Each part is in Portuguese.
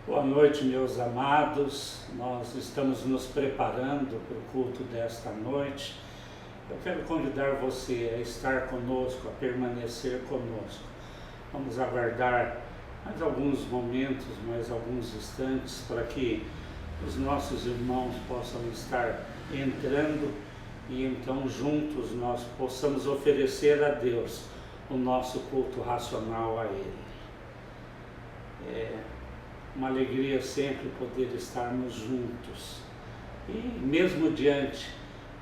Boa noite, meus amados. Nós estamos nos preparando para o culto desta noite. Eu quero convidar você a estar conosco, a permanecer conosco. Vamos aguardar mais alguns momentos, mais alguns instantes, para que os nossos irmãos possam estar entrando e então juntos nós possamos oferecer a Deus o nosso culto racional a Ele. É uma alegria sempre poder estarmos juntos. E mesmo diante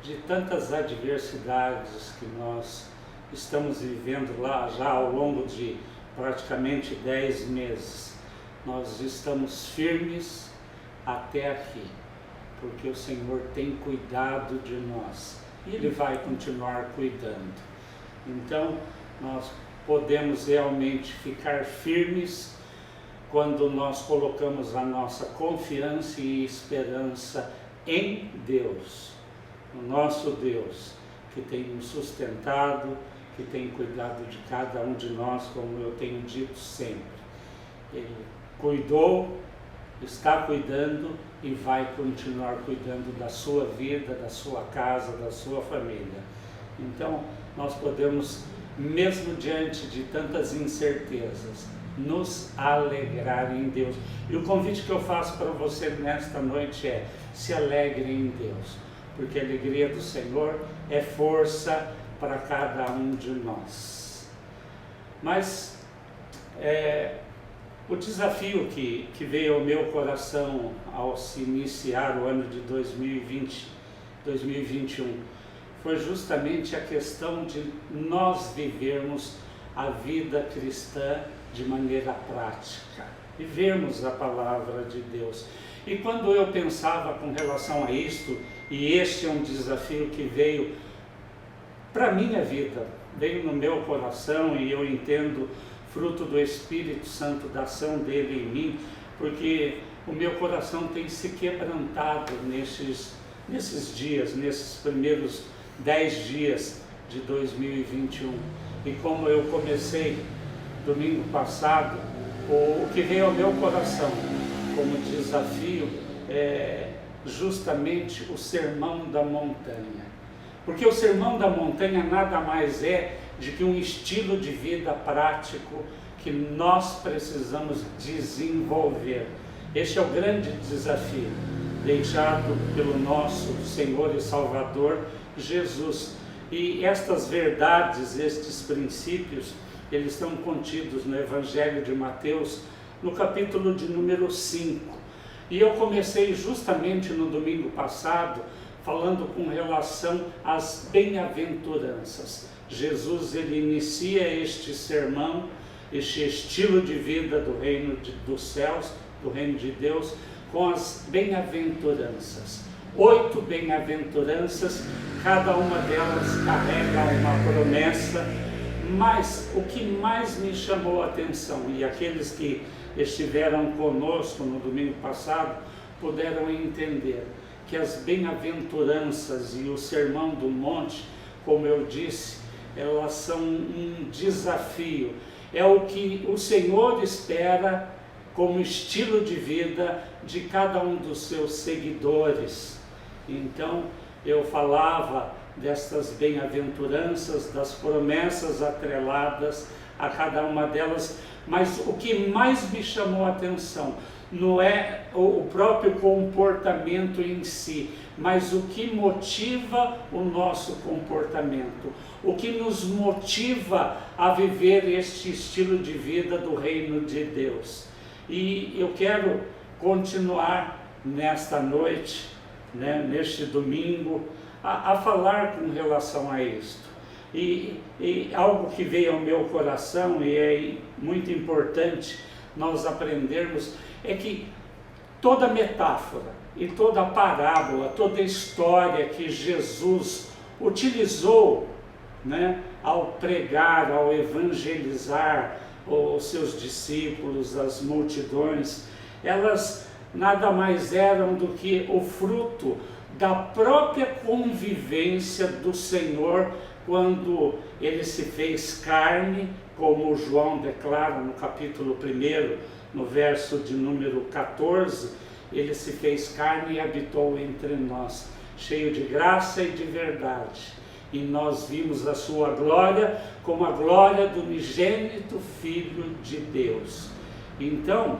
de tantas adversidades que nós estamos vivendo lá já ao longo de praticamente 10 meses, nós estamos firmes até aqui, porque o Senhor tem cuidado de nós e Ele vai continuar cuidando. Então, nós podemos realmente ficar firmes quando nós colocamos a nossa confiança e esperança em Deus, o nosso Deus, que tem nos sustentado, que tem cuidado de cada um de nós, como eu tenho dito sempre. Ele cuidou, está cuidando e vai continuar cuidando da sua vida, da sua casa, da sua família. Então, nós podemos, mesmo diante de tantas incertezas, nos alegrar em Deus. E o convite que eu faço para você nesta noite é: se alegre em Deus, porque a alegria do Senhor é força para cada um de nós. Mas o desafio que veio ao meu coração ao se iniciar o ano de 2021 foi justamente a questão de nós vivermos a vida cristã de maneira prática, vivermos a palavra de Deus. E quando eu pensava com relação a isto, e este é um desafio que veio para a minha vida, veio no meu coração, e eu entendo fruto do Espírito Santo, da ação dele em mim, porque o meu coração tem se quebrantado nesses dias, nesses primeiros 10 dias de 2021. E como eu comecei domingo passado, o que veio ao meu coração como desafio é justamente o Sermão da Montanha. Porque o Sermão da Montanha nada mais é de que um estilo de vida prático que nós precisamos desenvolver. Este é o grande desafio deixado pelo nosso Senhor e Salvador Jesus. E estas verdades, estes princípios, eles estão contidos no Evangelho de Mateus, no capítulo de número 5. E eu comecei justamente no domingo passado, falando com relação às bem-aventuranças. Jesus, ele inicia este sermão, este estilo de vida do reino dos céus, do reino de Deus, com as bem-aventuranças. 8 bem-aventuranças, cada uma delas carrega uma promessa. Mas o que mais me chamou a atenção, e aqueles que estiveram conosco no domingo passado puderam entender, que as bem-aventuranças e o Sermão do Monte, como eu disse, elas são um desafio. É o que o Senhor espera como estilo de vida de cada um dos seus seguidores. Então, eu falava destas bem-aventuranças, das promessas atreladas a cada uma delas, mas o que mais me chamou a atenção não é o próprio comportamento em si, mas o que motiva o nosso comportamento, o que nos motiva a viver este estilo de vida do reino de Deus. E eu quero continuar nesta noite, neste domingo, a falar com relação a isto. E algo que veio ao meu coração e é muito importante nós aprendermos é que toda metáfora e toda parábola, toda história que Jesus utilizou, ao pregar, ao evangelizar os seus discípulos, as multidões, elas nada mais eram do que o fruto da própria convivência do Senhor quando Ele se fez carne como João declara no capítulo 1, no verso de número 14, ele se fez carne e habitou entre nós, cheio de graça e de verdade. E nós vimos a sua glória como a glória do unigênito Filho de Deus. Então,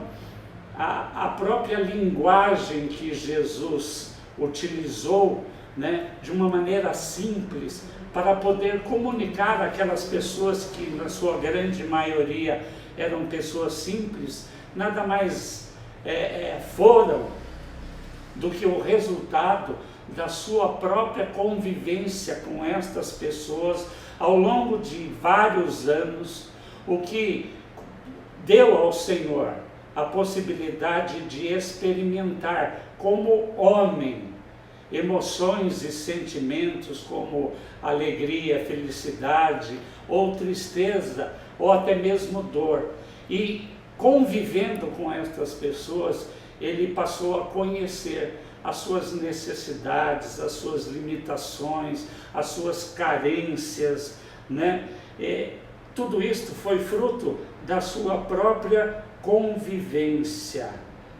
a própria linguagem que Jesus utilizou, né, de uma maneira simples, para poder comunicar aquelas pessoas que, na sua grande maioria, eram pessoas simples, nada mais foram do que o resultado da sua própria convivência com estas pessoas ao longo de vários anos, o que deu ao Senhor a possibilidade de experimentar como homem emoções e sentimentos como alegria, felicidade, ou tristeza, ou até mesmo dor. E convivendo com estas pessoas, ele passou a conhecer as suas necessidades, as suas limitações, as suas carências, né? Tudo isto foi fruto da sua própria convivência,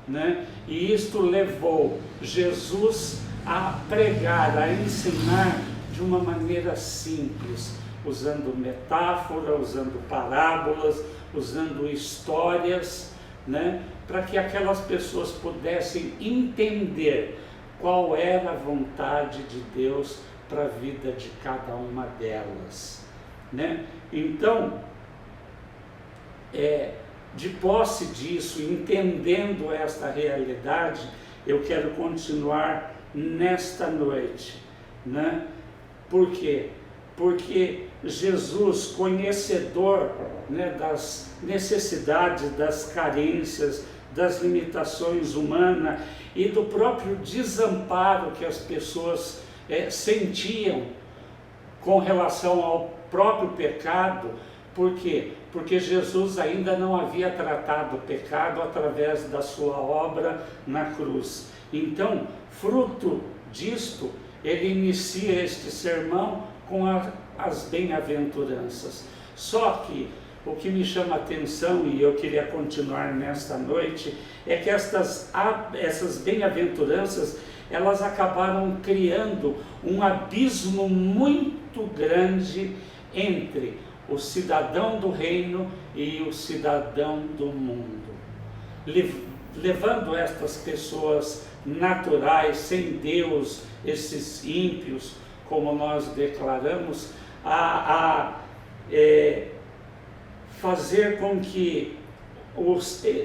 né? E isto levou Jesus a pregar, a ensinar de uma maneira simples, usando metáfora, usando parábolas, usando histórias, né? Para que aquelas pessoas pudessem entender qual era a vontade de Deus para a vida de cada uma delas, né? Então, de posse disso, entendendo esta realidade, eu quero continuar nesta noite, né? Por quê? Porque Jesus, conhecedor, né, das necessidades, das carências, das limitações humanas e do próprio desamparo que as pessoas sentiam com relação ao próprio pecado. Por quê? Porque Jesus ainda não havia tratado o pecado através da sua obra na cruz. Então, fruto disto, ele inicia este sermão com as bem-aventuranças. Só que o que me chama a atenção, e eu queria continuar nesta noite, é que essas bem-aventuranças, elas acabaram criando um abismo muito grande entre o cidadão do reino e o cidadão do mundo, levando estas pessoas naturais, sem Deus, esses ímpios, como nós declaramos, a fazer com que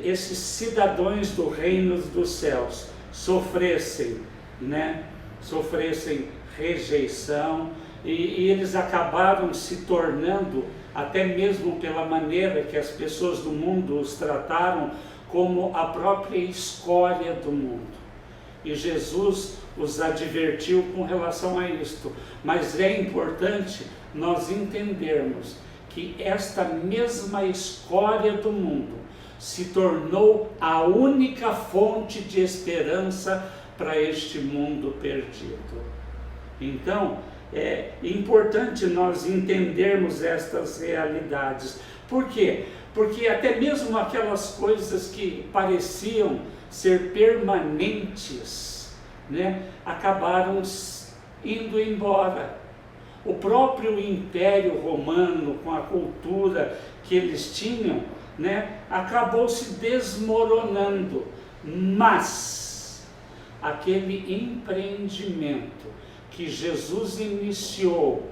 esses cidadãos do reino dos céus sofressem, né? Sofressem rejeição, e eles acabaram se tornando, até mesmo pela maneira que as pessoas do mundo os trataram, como a própria escória do mundo. E Jesus os advertiu com relação a isto. Mas é importante nós entendermos que esta mesma escória do mundo se tornou a única fonte de esperança para este mundo perdido. Então, é importante nós entendermos estas realidades. Por quê? Porque até mesmo aquelas coisas que pareciam ser permanentes, né, acabaram indo embora. O próprio Império Romano, com a cultura que eles tinham, né, acabou se desmoronando. Mas aquele empreendimento que Jesus iniciou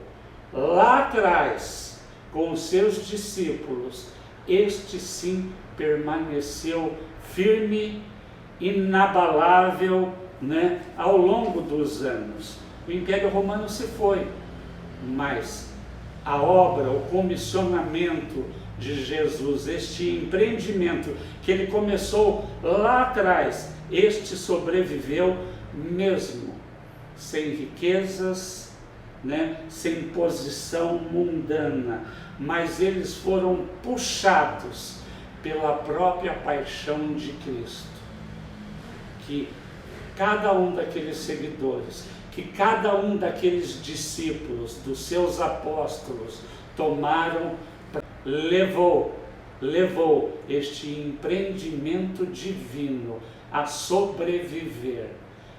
lá atrás com os seus discípulos, este sim permaneceu firme, inabalável, né, ao longo dos anos. O Império Romano se foi, mas a obra, o comissionamento de Jesus, este empreendimento que ele começou lá atrás, este sobreviveu mesmo sem riquezas, né, sem posição mundana, mas eles foram puxados pela própria paixão de Cristo, que cada um daqueles seguidores, que cada um daqueles discípulos, dos seus apóstolos, tomaram, levou este empreendimento divino a sobreviver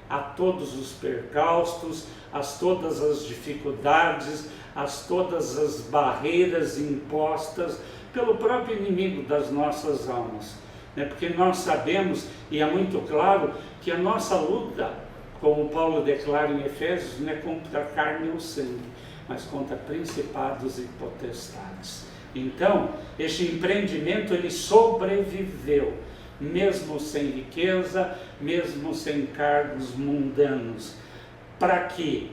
a todos os percalços, a todas as dificuldades, a todas as barreiras impostas pelo próprio inimigo das nossas almas. Porque nós sabemos, e é muito claro, que a nossa luta, como Paulo declara em Efésios, não é contra a carne ou sangue, mas contra principados e potestades. Então, este empreendimento, ele sobreviveu, mesmo sem riqueza, mesmo sem cargos mundanos. Para que,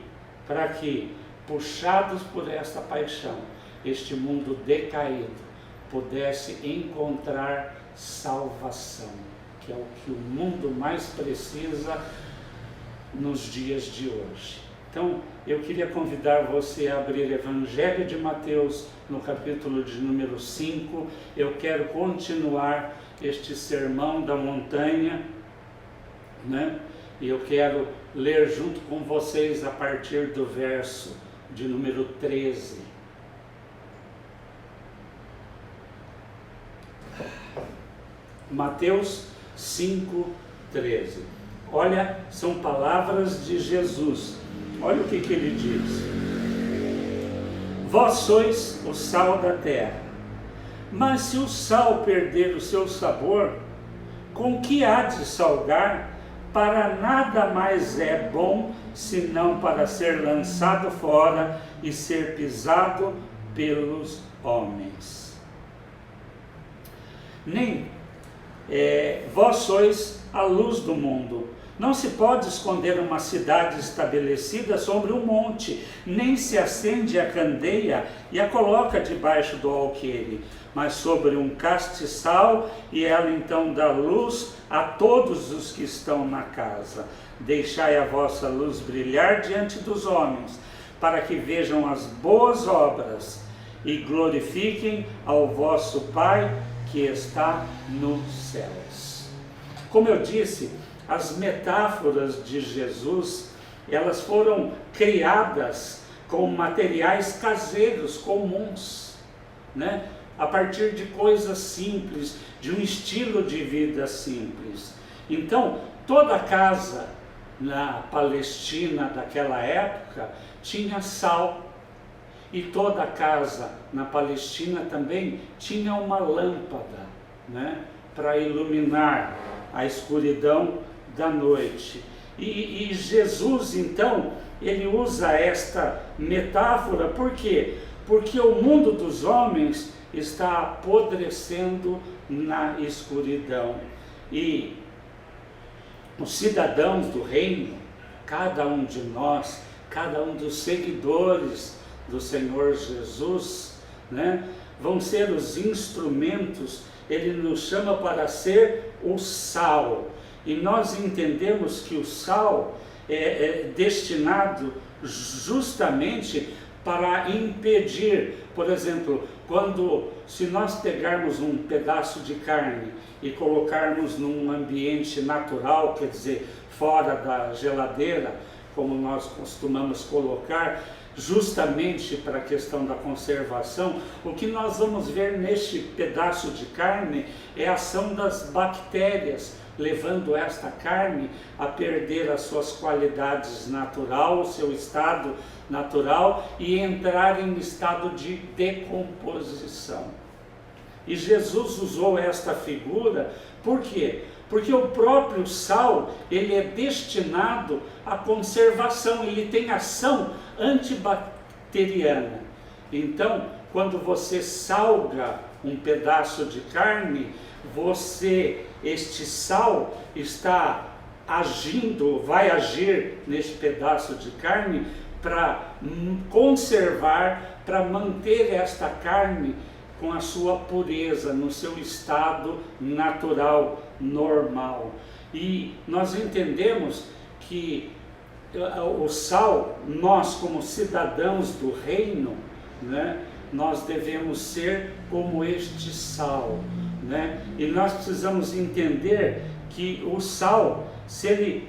puxados por esta paixão, este mundo decaído pudesse encontrar salvação, que é o que o mundo mais precisa nos dias de hoje. Então, eu queria convidar você a abrir o Evangelho de Mateus, no capítulo de número 5. Eu quero continuar este sermão da montanha, né? E eu quero ler junto com vocês a partir do verso de número 13. Mateus 5:13. Olha, são palavras de Jesus. Olha o que ele diz: vós sois o sal da terra, mas se o sal perder o seu sabor, com que há de salgar? Para nada mais é bom, senão para ser lançado fora e ser pisado pelos homens. Vós sois a luz do mundo. Não se pode esconder uma cidade estabelecida sobre um monte, nem se acende a candeia e a coloca debaixo do alqueire, mas sobre um castiçal, e ela então dá luz a todos os que estão na casa. Deixai a vossa luz brilhar diante dos homens, para que vejam as boas obras e glorifiquem ao vosso Pai que está nos céus. Como eu disse, as metáforas de Jesus, elas foram criadas com materiais caseiros, comuns, né? A partir de coisas simples, de um estilo de vida simples. Então, toda casa na Palestina daquela época tinha sal, e toda casa na Palestina também tinha uma lâmpada, né? Para iluminar a escuridão da noite. E Jesus, então, ele usa esta metáfora, por quê? Porque o mundo dos homens está apodrecendo na escuridão. E os cidadãos do reino, cada um de nós, cada um dos seguidores do Senhor Jesus, né, vão ser os instrumentos. Ele nos chama para ser o sal. E nós entendemos que o sal é destinado justamente para impedir, por exemplo, se nós pegarmos um pedaço de carne e colocarmos num ambiente natural, quer dizer, fora da geladeira, como nós costumamos colocar, justamente para a questão da conservação, o que nós vamos ver neste pedaço de carne é a ação das bactérias, levando esta carne a perder as suas qualidades naturais, o seu estado natural, e entrar em estado de decomposição. E Jesus usou esta figura, por quê? Porque o próprio sal, ele é destinado à conservação, ele tem ação antibacteriana. Então, quando você salga um pedaço de carne, este sal está agindo, vai agir neste pedaço de carne para conservar, para manter esta carne com a sua pureza, no seu estado natural, normal. E nós entendemos que o sal, nós como cidadãos do reino, né, nós devemos ser como este sal, né? E nós precisamos entender que o sal, se ele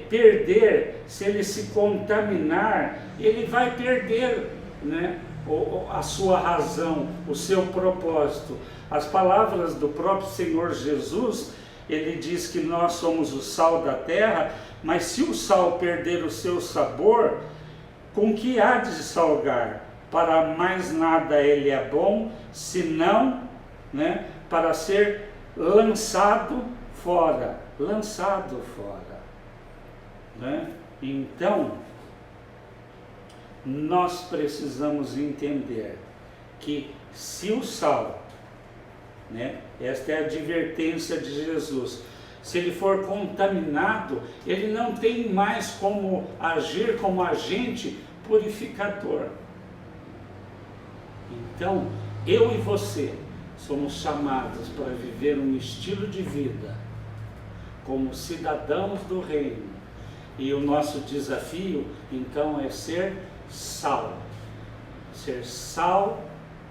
perder, se ele se contaminar, ele vai perder, né, a sua razão, o seu propósito. As palavras do próprio Senhor Jesus, ele diz que nós somos o sal da terra, mas se o sal perder o seu sabor, com que há de salgar? Para mais nada ele é bom, senão, né, para ser lançado fora, né? Então, nós precisamos entender que se o sal, né, esta é a advertência de Jesus, se ele for contaminado, ele não tem mais como agir como agente purificador. Então, eu e você somos chamados para viver um estilo de vida como cidadãos do reino. E o nosso desafio, então, é ser sal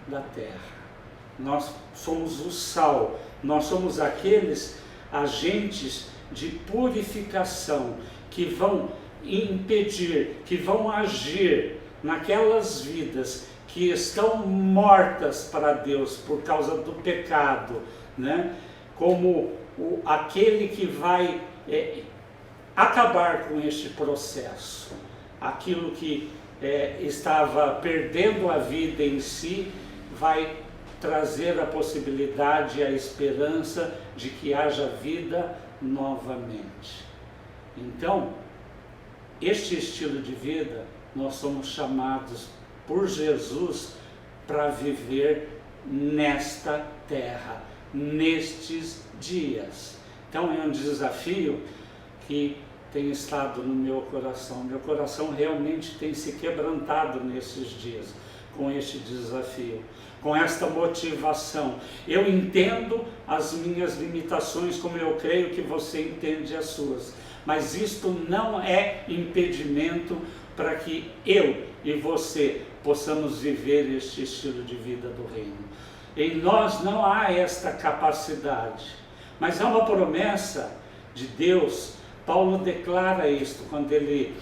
da terra. Nós somos o sal, nós somos aqueles agentes de purificação que vão impedir, que vão agir naquelas vidas que estão mortas para Deus por causa do pecado, né? Como aquele que vai acabar com este processo. Aquilo que estava perdendo a vida em si, vai trazer a possibilidade, a esperança de que haja vida novamente. Então, este estilo de vida, nós somos chamados por Jesus para viver nesta terra, nestes dias. Então é um desafio que tem estado no meu coração. Meu coração realmente tem se quebrantado nesses dias com este desafio, com esta motivação. Eu entendo as minhas limitações, como eu creio que você entende as suas, mas isto não é impedimento para que eu e você possamos viver este estilo de vida do reino. Em nós não há esta capacidade, mas há uma promessa de Deus. Paulo declara isto quando ele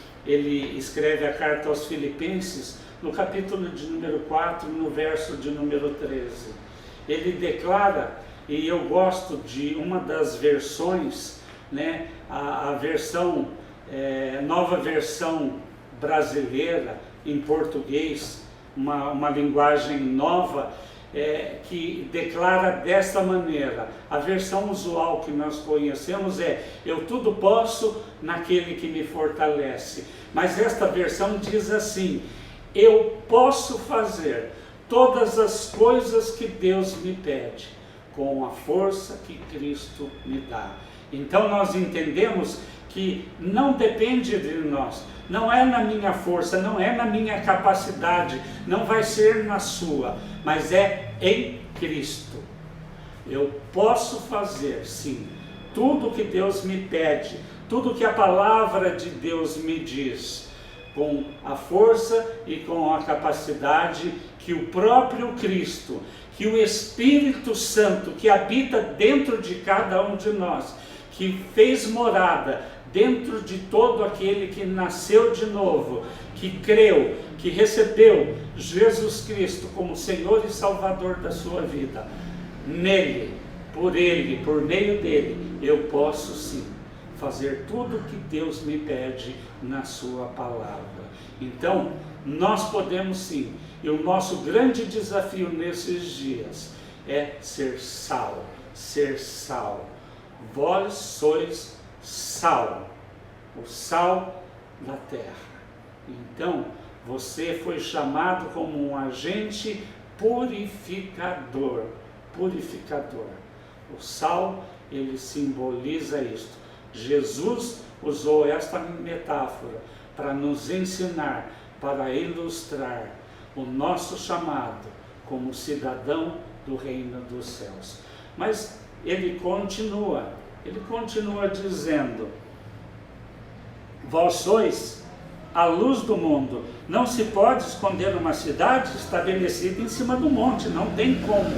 escreve a carta aos Filipenses, no capítulo de número 4, no verso de número 13. Ele declara, e eu gosto de uma das versões, né, a versão, nova versão brasileira, em português, uma linguagem nova, que declara desta maneira. A versão usual que nós conhecemos é: eu tudo posso naquele que me fortalece. Mas esta versão diz assim: eu posso fazer todas as coisas que Deus me pede, com a força que Cristo me dá. Então nós entendemos que não depende de nós, não é na minha força, não é na minha capacidade, não vai ser na sua, mas é em Cristo. Eu posso fazer, sim, tudo que Deus me pede, tudo que a palavra de Deus me diz, com a força e com a capacidade que o próprio Cristo, que o Espírito Santo que habita dentro de cada um de nós, que fez morada dentro de todo aquele que nasceu de novo, que creu, que recebeu Jesus Cristo como Senhor e Salvador da sua vida. Nele, por Ele, por meio dele, eu posso sim fazer tudo o que Deus me pede na sua palavra. Então, nós podemos sim, e o nosso grande desafio nesses dias é ser sal, ser sal. Vós sois sal, o sal da terra. Então, você foi chamado como um agente purificador, purificador. O sal, ele simboliza isto. Jesus usou esta metáfora para nos ensinar, para ilustrar o nosso chamado como cidadão do reino dos céus. Mas ele continua dizendo: vós sois a luz do mundo. Não se pode esconder uma cidade estabelecida em cima do monte, não tem como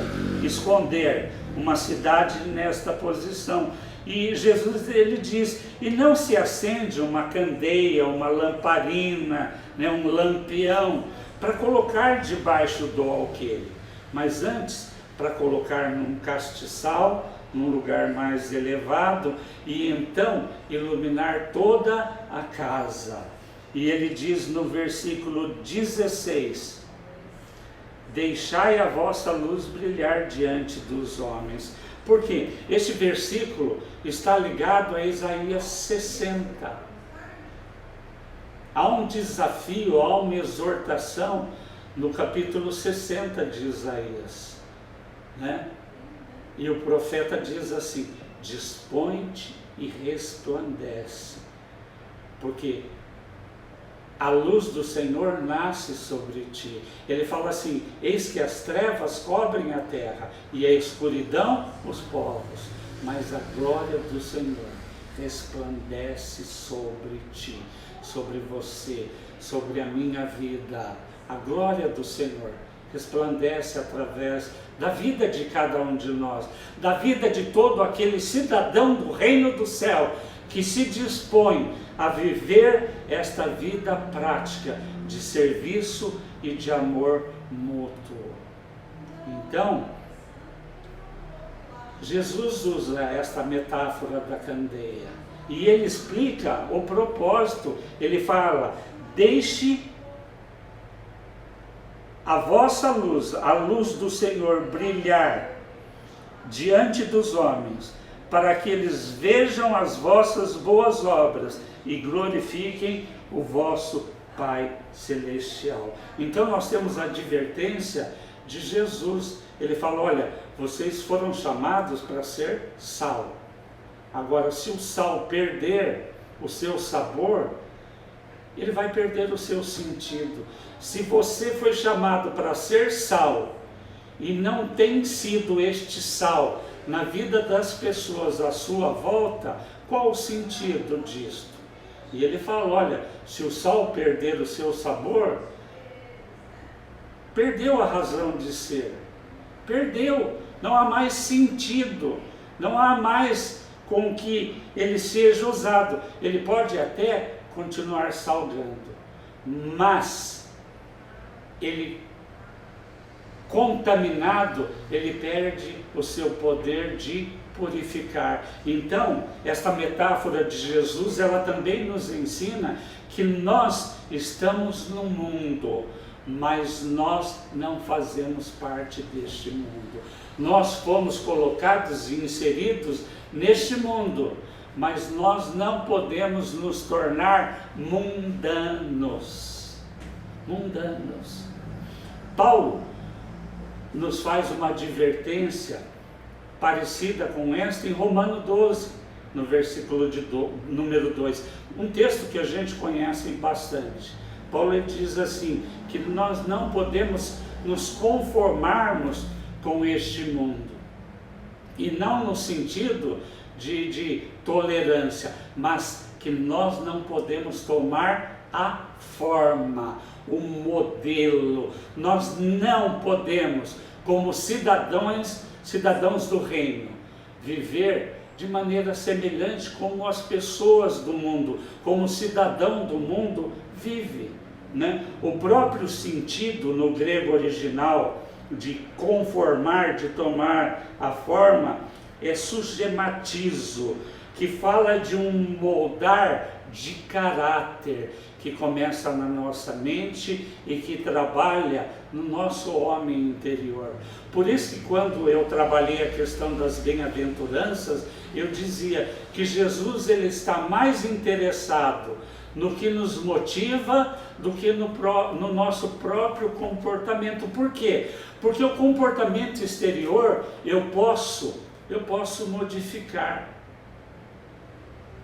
esconder uma cidade nesta posição. E Jesus, ele diz: e não se acende uma candeia, uma lamparina, né, um lampião, para colocar debaixo do alqueire, mas antes para colocar num castiçal, num lugar mais elevado, e então iluminar toda a casa. E ele diz no versículo 16: deixai a vossa luz brilhar diante dos homens. Porque este versículo está ligado a Isaías 60. Há um desafio, há uma exortação no capítulo 60 de Isaías, né? E o profeta diz assim: dispõe-te e resplandece, porque a luz do Senhor nasce sobre ti. Ele fala assim: eis que as trevas cobrem a terra e a escuridão os povos, mas a glória do Senhor resplandece sobre ti, sobre você, sobre a minha vida. A glória do Senhor resplandece através da vida de cada um de nós, da vida de todo aquele cidadão do reino do céu que se dispõe a viver esta vida prática de serviço e de amor mútuo. Então, Jesus usa esta metáfora da candeia e ele explica o propósito. Ele fala: deixe a vossa luz, a luz do Senhor, brilhar diante dos homens, para que eles vejam as vossas boas obras e glorifiquem o vosso Pai Celestial. Então nós temos a advertência de Jesus. Ele fala: olha, vocês foram chamados para ser sal. Agora, se o sal perder o seu sabor, ele vai perder o seu sentido. Se você foi chamado para ser sal e não tem sido este sal na vida das pessoas à sua volta, qual o sentido disto? E ele fala: olha, se o sal perder o seu sabor, perdeu a razão de ser, perdeu, não há mais sentido, não há mais com que ele seja usado. Ele pode até continuar salgando, mas ele, contaminado, ele perde o seu poder de purificar. Então, esta metáfora de Jesus, ela também nos ensina que nós estamos no mundo, mas nós não fazemos parte deste mundo. Nós fomos colocados e inseridos neste mundo, mas nós não podemos nos tornar mundanos. Mundanos. Paulo nos faz uma advertência parecida com esta em Romano 12, no versículo número 2. Um texto que a gente conhece bastante. Paulo diz assim, que nós não podemos nos conformarmos com este mundo. E não no sentido de tolerância, mas que nós não podemos tomar a forma, o modelo. Nós não podemos, como cidadãos do reino, viver de maneira semelhante como as pessoas do mundo, como o cidadão do mundo vive, né? O próprio sentido no grego original de conformar, de tomar a forma, é sugematizo, que fala de um moldar de caráter, que começa na nossa mente e que trabalha no nosso homem interior. Por isso que quando eu trabalhei a questão das bem-aventuranças, eu dizia que Jesus, ele está mais interessado no que nos motiva do que no nosso próprio comportamento. Por quê? Porque o comportamento exterior eu posso modificar.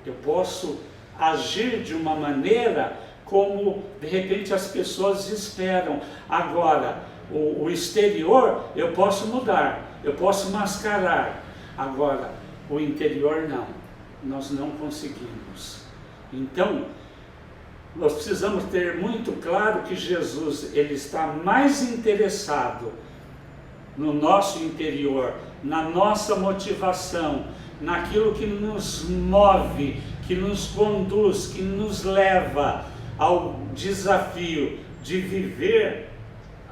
Eu posso agir de uma maneira como de repente as pessoas esperam. Agora, o exterior eu posso mudar, eu posso mascarar. Agora, o interior não. Nós não conseguimos. Então, nós precisamos ter muito claro que Jesus, ele está mais interessado no nosso interior, na nossa motivação, naquilo que nos move, que nos conduz, que nos leva ao desafio de viver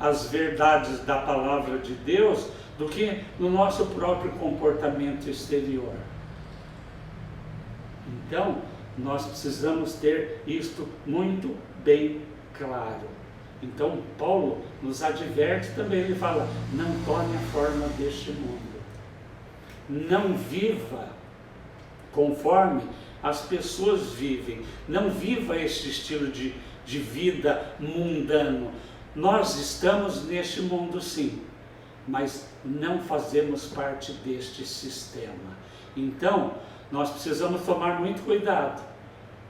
as verdades da palavra de Deus do que no nosso próprio comportamento exterior. Então, nós precisamos ter isto muito bem claro. Então, Paulo nos adverte também, ele fala, não tome a forma deste mundo. Não viva conforme as pessoas vivem. Não viva este estilo de vida mundano. Nós estamos neste mundo sim, mas não fazemos parte deste sistema. Então, nós precisamos tomar muito cuidado.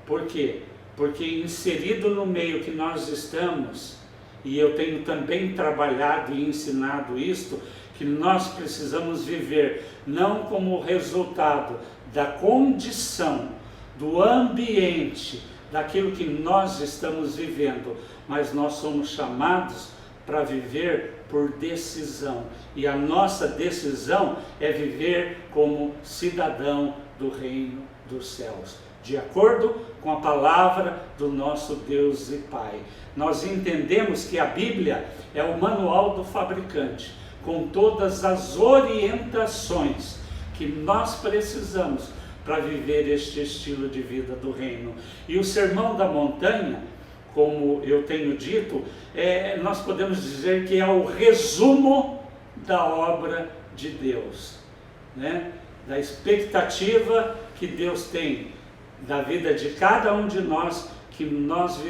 Por quê? Porque inserido no meio que nós estamos, e eu tenho também trabalhado e ensinado isto, que nós precisamos viver não como resultado da condição, do ambiente, daquilo que nós estamos vivendo, mas nós somos chamados para viver por decisão. E a nossa decisão é viver como cidadão do reino dos céus, de acordo com a palavra do nosso Deus e Pai. Nós entendemos que a Bíblia é o manual do fabricante, com todas as orientações que nós precisamos para viver este estilo de vida do reino. E o Sermão da Montanha, como eu tenho dito, nós podemos dizer que é o resumo da obra de Deus, né? Da expectativa que Deus tem da vida de cada um de nós, que nós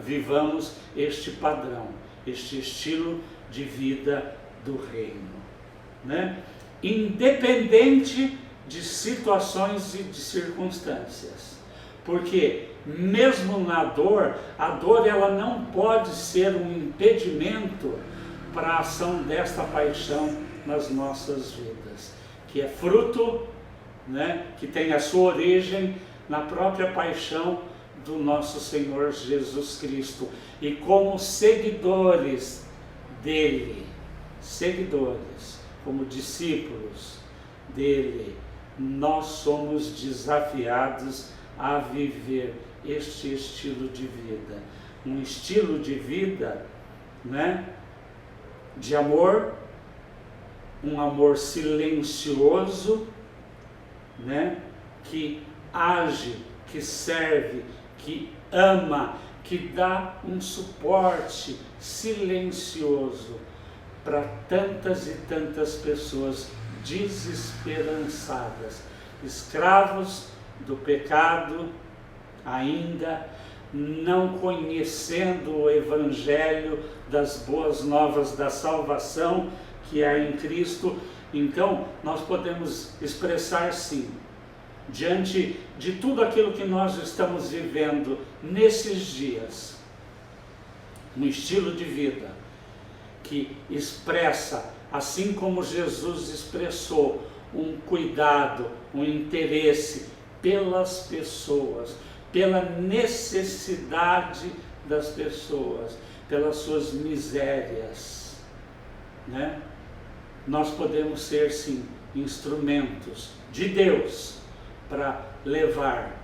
vivamos este padrão, este estilo de vida do reino, né? Independente de situações e de circunstâncias, porque mesmo na dor, a dor ela não pode ser um impedimento para a ação desta paixão nas nossas vidas, que é fruto, né, que tem a sua origem na própria paixão do nosso Senhor Jesus Cristo. E como seguidores dele, como discípulos dele, nós somos desafiados a viver este estilo de vida, um estilo de vida, né, de amor, um amor silencioso, né, que age, que serve, que ama, que dá um suporte silencioso para tantas e tantas pessoas desesperançadas, escravos do pecado, ainda não conhecendo o Evangelho das boas novas da salvação que há em Cristo. Então, nós podemos expressar sim, diante de tudo aquilo que nós estamos vivendo nesses dias, um estilo de vida que expressa, assim como Jesus expressou, um cuidado, um interesse pelas pessoas, pela necessidade das pessoas, pelas suas misérias, né? Nós podemos ser sim instrumentos de Deus para levar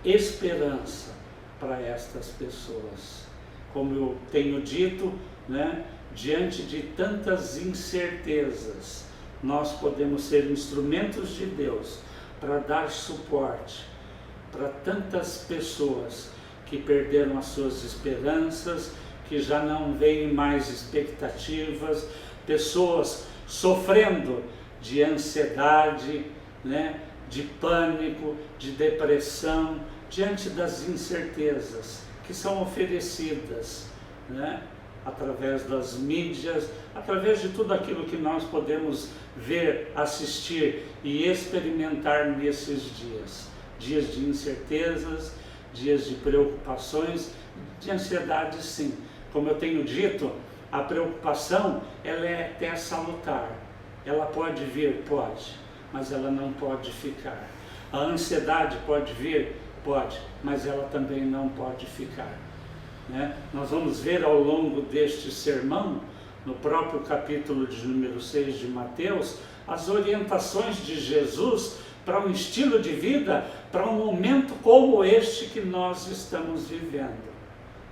esperança para estas pessoas. Como eu tenho dito, né, diante de tantas incertezas, nós podemos ser instrumentos de Deus para dar suporte para tantas pessoas que perderam as suas esperanças, que já não veem mais expectativas, pessoas sofrendo de ansiedade, né, de pânico, de depressão, diante das incertezas que são oferecidas, né, através das mídias, através de tudo aquilo que nós podemos ver, assistir e experimentar nesses dias. Dias de incertezas, dias de preocupações, de ansiedade sim. Como eu tenho dito, a preocupação ela é até salutar. Ela pode vir? Pode, mas ela não pode ficar. A ansiedade pode vir? Pode, mas ela também não pode ficar, né? Nós vamos ver ao longo deste sermão, no próprio capítulo de número 6 de Mateus, as orientações de Jesus para um estilo de vida, para um momento como este que nós estamos vivendo,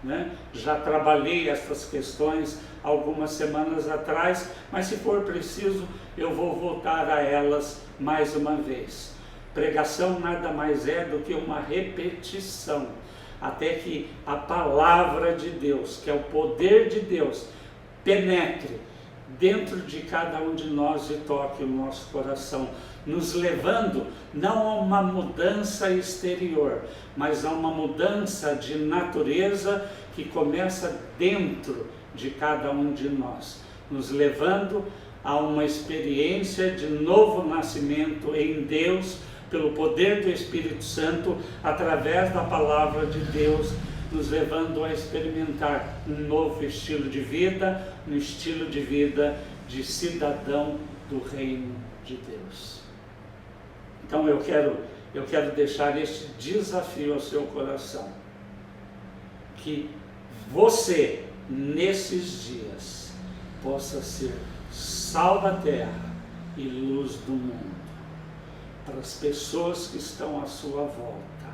né? Já trabalhei essas questões algumas semanas atrás, mas se for preciso eu vou voltar a elas mais uma vez. Pregação nada mais é do que uma repetição, até que a palavra de Deus, que é o poder de Deus, penetre dentro de cada um de nós e toque o nosso coração, nos levando não a uma mudança exterior, mas a uma mudança de natureza que começa dentro de cada um de nós, nos levando a uma experiência de novo nascimento em Deus, pelo poder do Espírito Santo, através da palavra de Deus, nos levando a experimentar um novo estilo de vida, um estilo de vida de cidadão do reino de Deus. Então eu quero deixar este desafio ao seu coração, que você, nesses dias, possa ser sal da terra e luz do mundo, para as pessoas que estão à sua volta,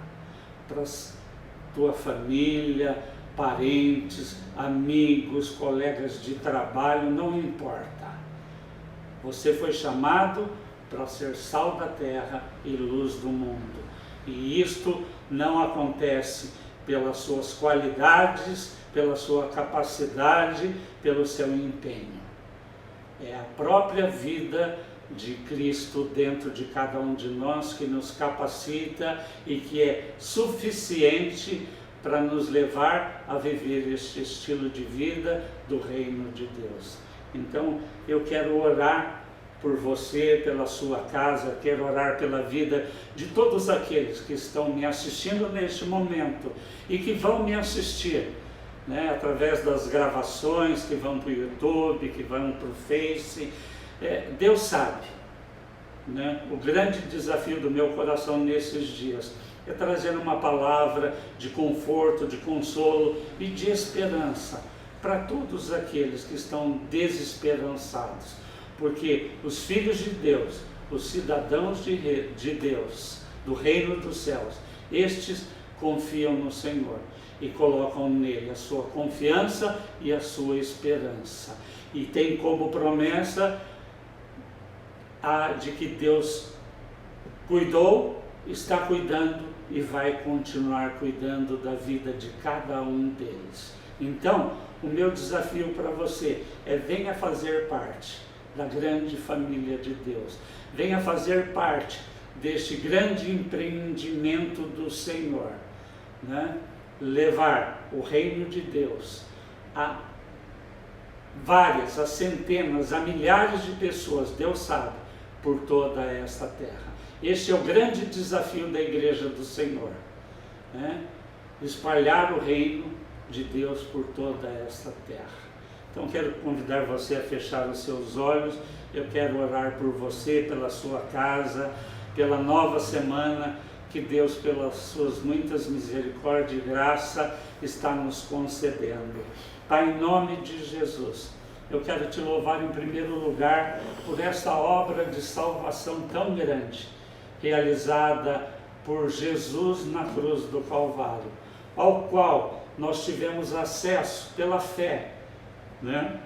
para a tua família, parentes, amigos, colegas de trabalho, não importa. Você foi chamado para ser sal da terra e luz do mundo. E isto não acontece pelas suas qualidades, pela sua capacidade, pelo seu empenho. É a própria vida de Cristo dentro de cada um de nós que nos capacita e que é suficiente para nos levar a viver este estilo de vida do reino de Deus. Então eu quero orar por você, pela sua casa, quero orar pela vida de todos aqueles que estão me assistindo neste momento e que vão me assistir, né, através das gravações que vão para o YouTube, que vão para o Face. Deus sabe, né? O grande desafio do meu coração nesses dias é trazer uma palavra de conforto, de consolo e de esperança para todos aqueles que estão desesperançados, porque os filhos de Deus, os cidadãos de Deus, do reino dos céus, estes confiam no Senhor e colocam nele a sua confiança e a sua esperança, e tem como promessa de que Deus cuidou, está cuidando e vai continuar cuidando da vida de cada um deles. Então, o meu desafio para você é: venha fazer parte da grande família de Deus, venha fazer parte deste grande empreendimento do Senhor, né? Levar o reino de Deus a várias, a centenas, a milhares de pessoas, Deus sabe, por toda esta terra. Este é o grande desafio da igreja do Senhor, né? Espalhar o reino de Deus por toda esta terra. Então quero convidar você a fechar os seus olhos. Eu quero orar por você, pela sua casa, pela nova semana que Deus, pelas suas muitas misericórdias e graça, está nos concedendo. Pai, em nome de Jesus, eu quero te louvar em primeiro lugar por esta obra de salvação tão grande, realizada por Jesus na cruz do Calvário, ao qual nós tivemos acesso pela fé, né,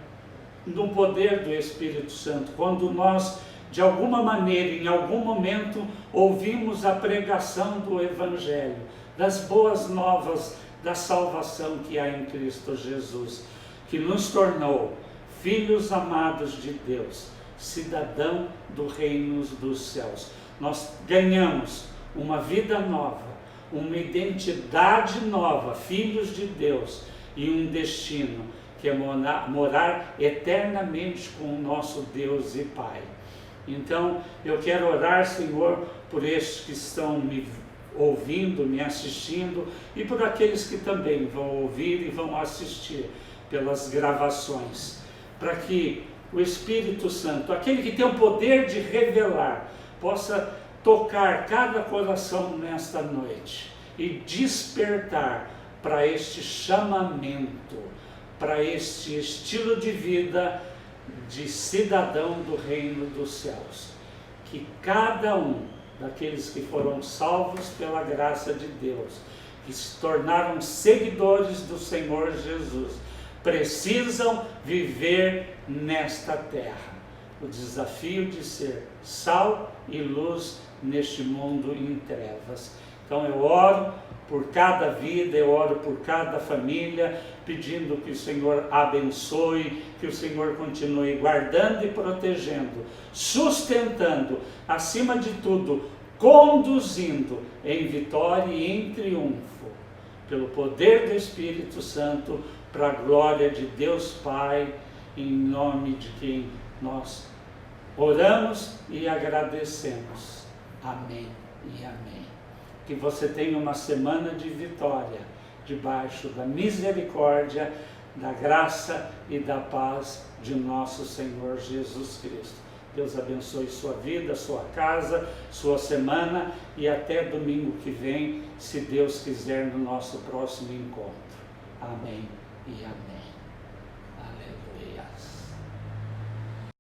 no poder do Espírito Santo, quando nós, de alguma maneira, em algum momento, ouvimos a pregação do Evangelho, das boas novas da salvação que há em Cristo Jesus, que nos tornou filhos amados de Deus, cidadão do reino dos céus. Nós ganhamos uma vida nova, uma identidade nova, filhos de Deus, e um destino que é morar eternamente com o nosso Deus e Pai. Então, eu quero orar, Senhor, por estes que estão me ouvindo, me assistindo, e por aqueles que também vão ouvir e vão assistir pelas gravações, para que o Espírito Santo, aquele que tem o poder de revelar, possa tocar cada coração nesta noite e despertar para este chamamento, para este estilo de vida de cidadão do reino dos céus. Que cada um daqueles que foram salvos pela graça de Deus, que se tornaram seguidores do Senhor Jesus, precisam viver nesta terra. O desafio de ser sal e luz neste mundo em trevas. Então eu oro por cada vida, eu oro por cada família, pedindo que o Senhor abençoe, que o Senhor continue guardando e protegendo, sustentando, acima de tudo, conduzindo em vitória e em triunfo, pelo poder do Espírito Santo, para a glória de Deus Pai, em nome de quem nós oramos e agradecemos. Amém e amém. Que você tenha uma semana de vitória, debaixo da misericórdia, da graça e da paz de nosso Senhor Jesus Cristo. Deus abençoe sua vida, sua casa, sua semana e até domingo que vem, se Deus quiser, no nosso próximo encontro. Amém e amém.